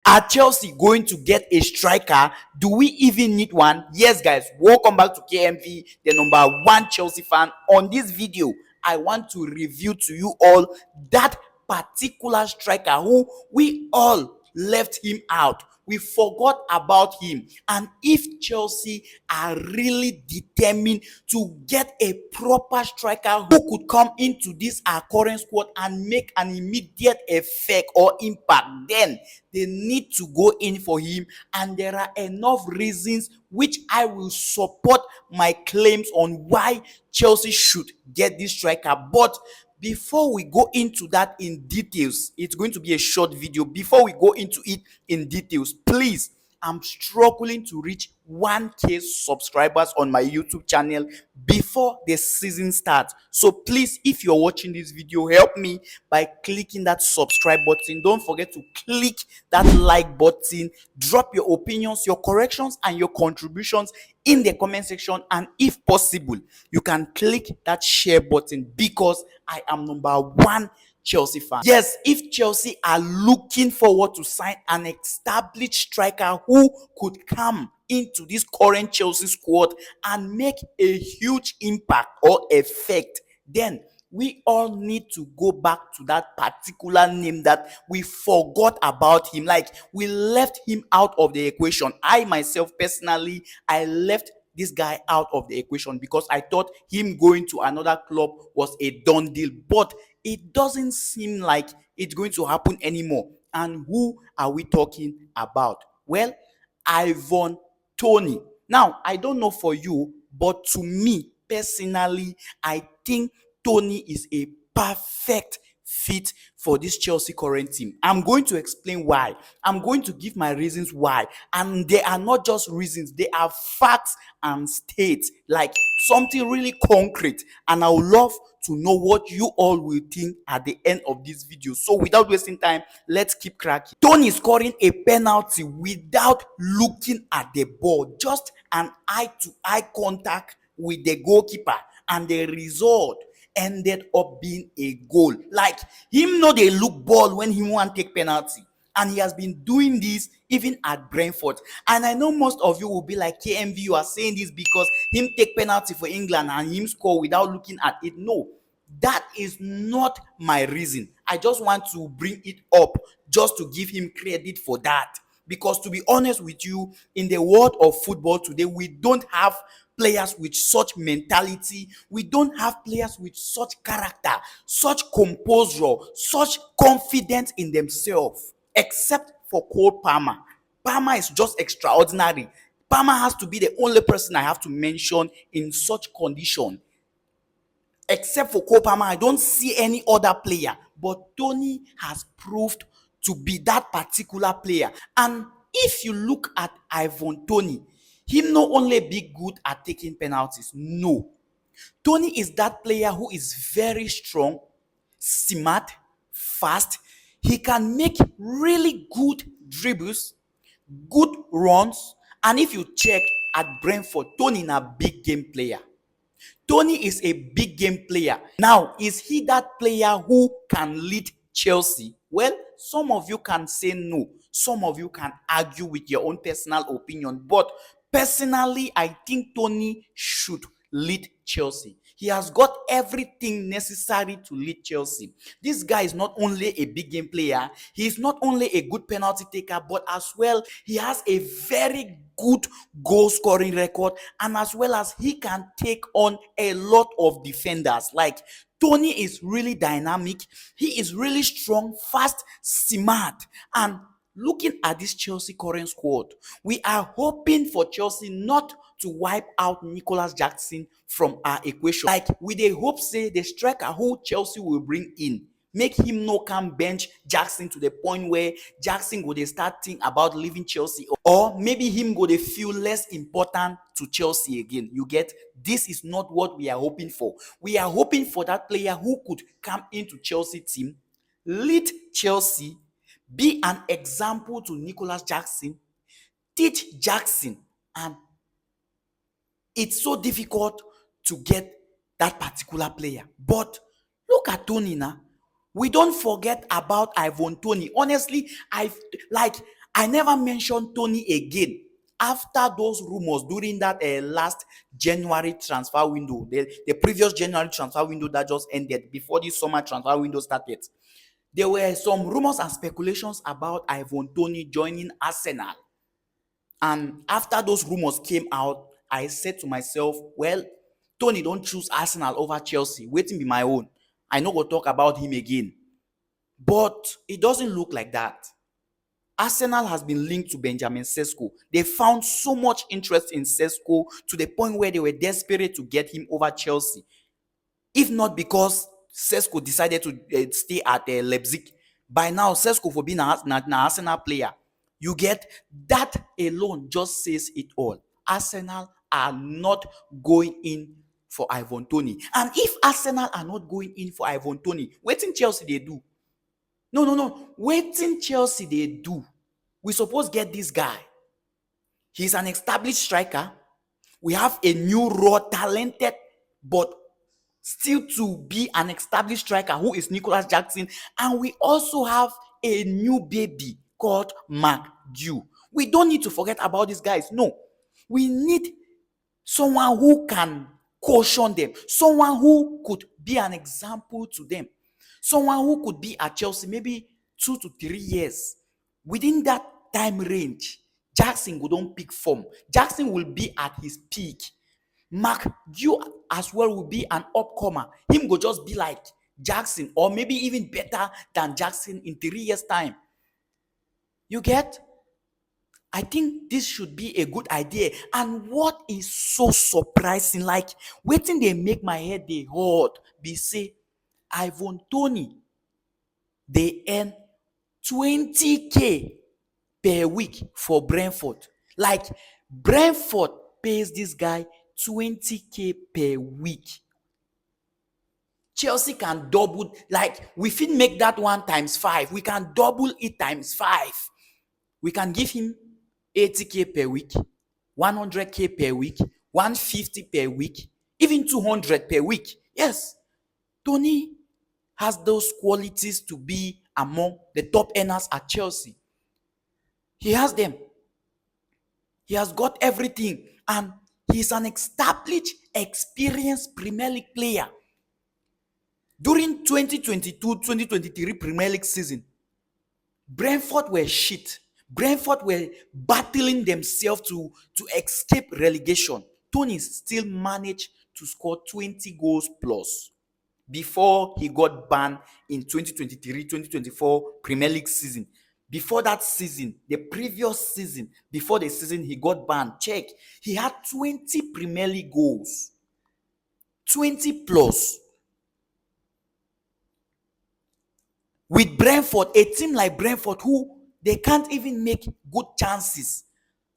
Are Chelsea going to get a striker? Do we even need one? Yes, guys, welcome back to KMV, the number one Chelsea fan. On this video, I want to review to you all that particular striker who we all left him out. We forgot about him. And if Chelsea are really determined to get a proper striker who could come into this our current squad and make an immediate effect or impact, then they need to go in for him. And there are enough reasons which I will support my claims on why Chelsea should get this striker. But before we go into that in details, it's going to be a short video. Before we go into it in details, please, I'm struggling to reach 1K subscribers on my YouTube channel before the season starts. So please, if you're watching this video, help me by clicking that subscribe button. Don't forget to click that like button. Drop your opinions, your corrections, and your contributions in the comment section. And if possible, you can click that share button because I am number one Chelsea fan. Yes, if Chelsea are looking forward to sign an established striker who could come into this current Chelsea squad and make a huge impact or effect, then we all need to go back to that particular name that we forgot about him. Like, we left him out of the equation. I myself personally, I left this guy out of the equation because I thought him going to another club was a done deal. But it doesn't seem like it's going to happen anymore. And who are we talking about? Well, Ivan Toney. Now, I don't know for you, but to me personally, I think Toney is a perfect fit for this Chelsea current team. I'm going to explain why. I'm going to give my reasons why. And they are not just reasons, they are facts and states, like something really concrete. And I would love to know what you all will think at the end of this video. So without wasting time, let's keep cracking. Toney scoring a penalty without looking at the ball, just an eye-to-eye contact with the goalkeeper, and the result ended up being a goal. Like, him know they look ball when he want take penalty, and he has been doing this even at Brentford. And I know most of you will be like, KMV, you are saying this because him take penalty for England and him score without looking at it. No, that is not my reason. I just want to bring it up just to give him credit for that. Because to be honest with you, in the world of football today, we don't have players with such mentality. We don't have players with such character, such composure, such confidence in themselves, except for Cole Palmer. Palmer is just extraordinary. Palmer has to be the only person I have to mention in such condition. Except for Cole Palmer, I don't see any other player. But Toney has proved to be that particular player. And if you look at Ivan Toney, him not only be good at taking penalties, no. Toney is that player who is very strong, smart, fast. He can make really good dribbles, good runs. And if you check at Brentford, Toney is a big game player. Toney is a big game player. Now, is he that player who can lead Chelsea? Well, some of you can say no. Some of you can argue with your own personal opinion. But personally, I think Toney should lead Chelsea. He has got everything necessary to lead Chelsea. This guy is not only a big game player, he is not only a good penalty taker, but as well, he has a very good goal scoring record, and as well as he can take on a lot of defenders. Like, Toney is really dynamic, he is really strong, fast, smart. And looking at this Chelsea current squad, we are hoping for Chelsea not to wipe out Nicholas Jackson from our equation. Like, we dey hope say the striker who Chelsea will bring in, make him no can bench Jackson to the point where Jackson go dey start think about leaving Chelsea, or maybe him go dey feel less important to Chelsea again. You get? This is not what we are hoping for. We are hoping for that player who could come into Chelsea team, lead Chelsea, be an example to Nicholas Jackson, teach Jackson. And it's so difficult to get that particular player. But look at Toney now. We don't forget about Ivan Toney. Honestly, I never mentioned Tony again after those rumors during that last January transfer window, the previous January transfer window that just ended before this summer transfer window started. There were some rumors and speculations about Ivan Toney joining Arsenal. And after those rumors came out, I said to myself, well, Tony don't choose Arsenal over Chelsea. Waiting be my own. I no go talk about him again. But it doesn't look like that. Arsenal has been linked to Benjamin Sesko. They found so much interest in Sesko to the point where they were desperate to get him over Chelsea. If not because Sesko decided to stay at Leipzig. By now, Sesko for being an Arsenal player. You get that alone just says it all. Arsenal are not going in for Ivan Toney. And if Arsenal are not going in for Ivan Toney, waiting Chelsea they do. No. Waiting Chelsea they do. We suppose get this guy. He's an established striker. We have a new raw talented but still to be an established striker who is Nicholas Jackson. And we also have a new baby called Marc Guiu. We don't need to forget about these guys. No. We need someone who can caution them. Someone who could be an example to them. Someone who could be at Chelsea maybe 2 to 3 years. Within that time range, Jackson will don't pick form. Jackson will be at his peak. Marc Guiu as well will be an upcomer. Him go just be like Jackson or maybe even better than Jackson in 3 years' time. You get? I think this should be a good idea. And what is so surprising, like waiting they make my head they hot, be say Ivan Toney, they earn 20k per week for Brentford. Like Brentford pays this guy 20k per week. Chelsea can double, like we fit make that one times 5. We can double it times 5. We can give him 80k per week, 100k per week, 150 per week, even 200 per week. Yes, Tony has those qualities to be among the top earners at Chelsea. He has them. He has got everything. And he's an established, experienced Premier League player. During 2022-2023 Premier League season, Brentford were shit. Brentford were battling themselves to escape relegation. Tony still managed to score 20 goals plus before he got banned in 2023-2024 Premier League season. Before that season, the previous season, before the season he got banned, check, he had 20 Premier League goals. 20 plus. With Brentford, a team like Brentford who they can't even make good chances.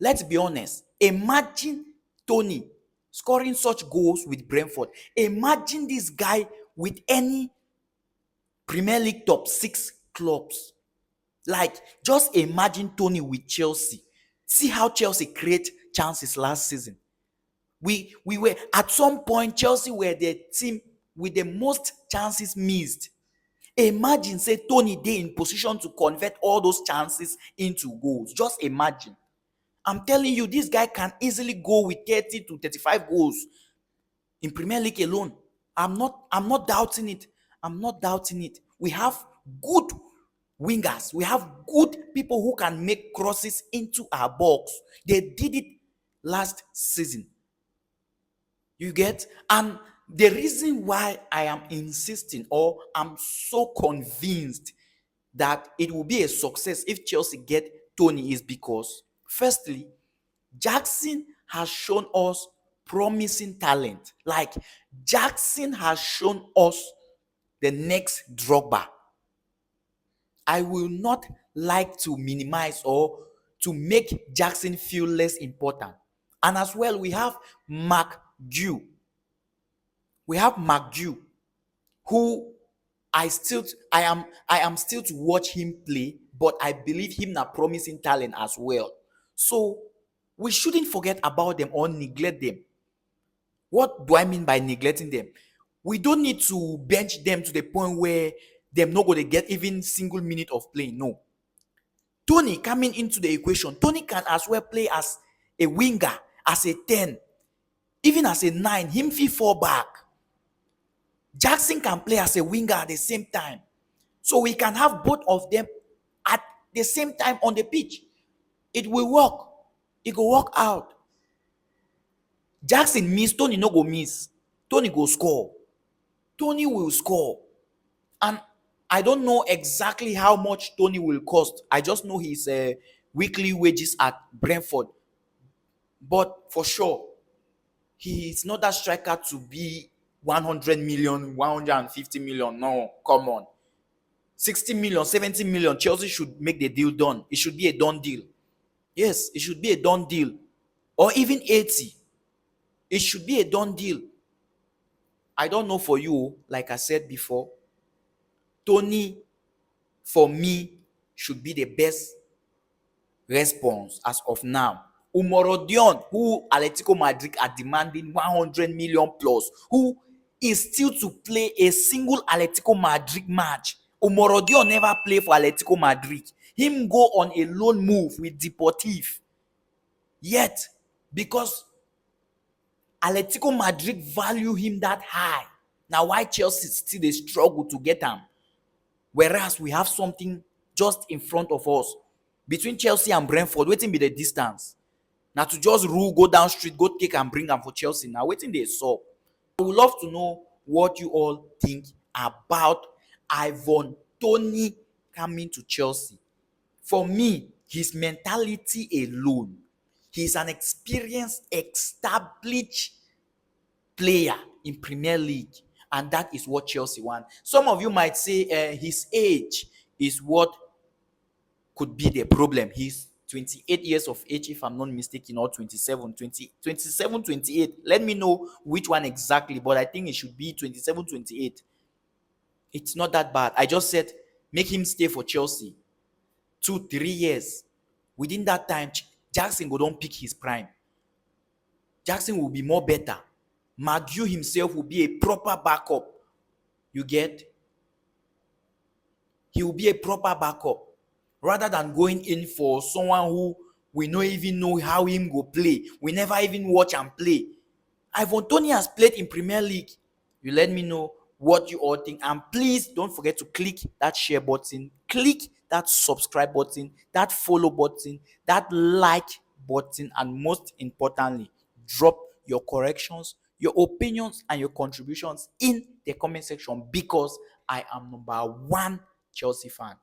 Let's be honest. Imagine Tony scoring such goals with Brentford. Imagine this guy with any Premier League top 6 clubs. Like, just imagine Tony with Chelsea. See how Chelsea create chances last season. We were, at some point, Chelsea were the team with the most chances missed. Imagine, say, Tony dey in position to convert all those chances into goals. Just imagine. I'm telling you, this guy can easily go with 30 to 35 goals in Premier League alone. I'm not doubting it. I'm not doubting it. We have good wingers. We have good people who can make crosses into our box. They did it last season. You get? And the reason why I am insisting, or I'm so convinced that it will be a success if Chelsea get Tony, is because, firstly, Jackson has shown us promising talent. Like, Jackson has shown us the next Drogba. I will not like to minimize or to make Jackson feel less important. And as well, we have Marc Guiu. We have Marc Guiu, who I am still to watch him play, but I believe him a promising talent as well. So we shouldn't forget about them or neglect them. What do I mean by neglecting them? We don't need to bench them to the point where they're not going to get even single minute of play. No. Toney coming into the equation. Toney can as well play as a winger, as a 10, even as a 9. Him fit fall back. Jackson can play as a winger at the same time. So we can have both of them at the same time on the pitch. It will work. It will work out. Jackson miss, Toney no go miss. Toney go score. Toney will score. And I don't know exactly how much Toney will cost. I just know his weekly wages at Brentford. But for sure, he is not that striker to be 100 million, 150 million. No, come on. 60 million, 70 million. Chelsea should make the deal done. It should be a done deal. Yes, it should be a done deal. Or even 80. It should be a done deal. I don't know for you, like I said before, Toney, for me, should be the best response as of now. Omorodion, who Atletico Madrid are demanding 100 million plus, who is still to play a single Atletico Madrid match. Omorodion never play for Atletico Madrid. Him go on a loan move with Deportivo. Yet, because Atletico Madrid value him that high, now why Chelsea still dey struggle to get him? Whereas we have something just in front of us. Between Chelsea and Brentford, wetin be the distance? Now to just rule, go down street, go take and bring am for Chelsea. Now wetin dey sup? I would love to know what you all think about Ivan Toney coming to Chelsea. For me, his mentality alone, he's an experienced, established player in Premier League, and that is what Chelsea want. Some of you might say his age is what could be the problem. He's 28 years of age, if I'm not mistaken, or 27, 20, 27, 28. Let me know which one exactly, but I think it should be 27, 28. It's not that bad. I just said make him stay for Chelsea 2-3 years. Within that time, Jackson go don pick his prime. Jackson will be more better. Marc Guiu himself will be a proper backup. You get? He will be a proper backup rather than going in for someone who we no even know how him go play. We never even watch and play. Ivan Toney has played in Premier League. You let me know what you all think, and please don't forget to click that share button, click that subscribe button, that follow button, that like button, and most importantly, drop your corrections, your opinions, and your contributions in the comment section, because I am number one Chelsea fan.